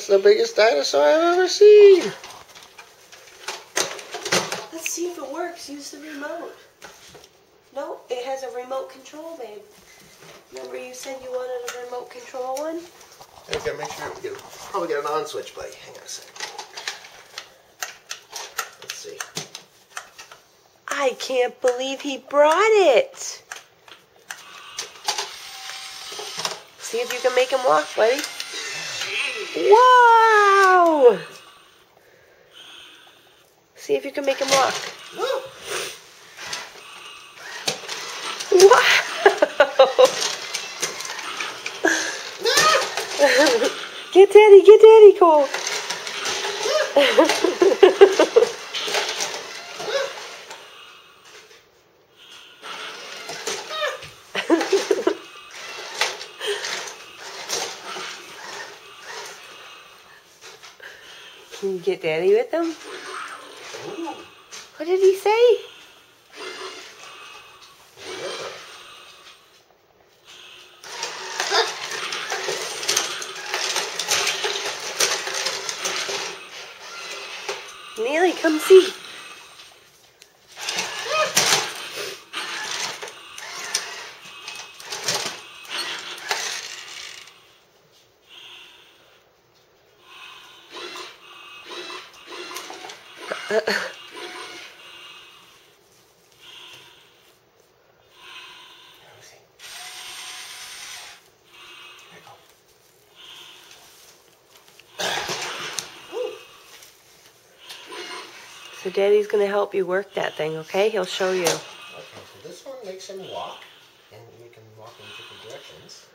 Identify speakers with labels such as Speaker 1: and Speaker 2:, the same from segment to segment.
Speaker 1: the biggest dinosaur I've ever seen.
Speaker 2: Let's see if it works. Use the remote. No, it has a remote control, babe. Remember you said you wanted a remote control one?
Speaker 1: I gotta make sure we probably get an on switch, buddy. Hang on a second. Let's see.
Speaker 2: I can't believe he brought it. See if you can make him walk, buddy. Wow! See if you can make him walk. Wow! Get Daddy, Cole. Can you get Daddy with him? What did he say? Neely, come see. So Daddy's going to help you work that thing, okay? He'll show you.
Speaker 1: Okay, so this one makes him walk, and you can walk in different directions.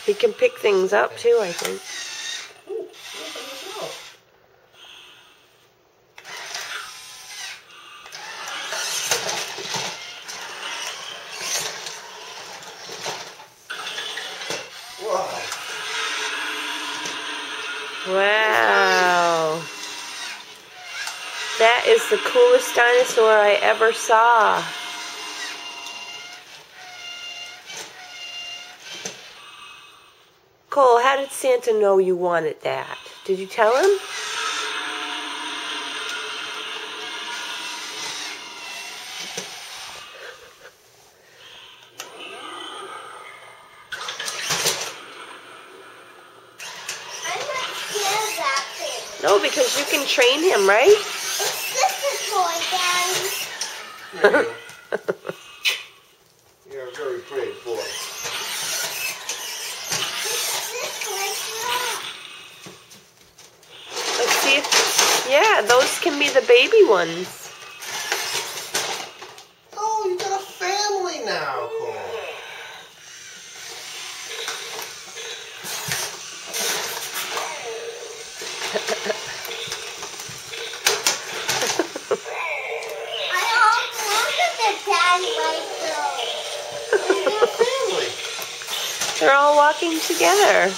Speaker 2: He can pick things up too, I think.
Speaker 1: Ooh, look at himself. Whoa.
Speaker 2: Wow. That is the coolest dinosaur I ever saw. Cole, how did Santa know you wanted that? Did you tell him? No, because you can train him, right?
Speaker 3: It's just a toy, Daddy.
Speaker 1: You're a very brave boy.
Speaker 2: Let's see if... Yeah, those can be the baby ones.
Speaker 1: Oh, you got a family now, Cole.
Speaker 3: Daddy likes those.
Speaker 1: Family.
Speaker 2: They're all walking together.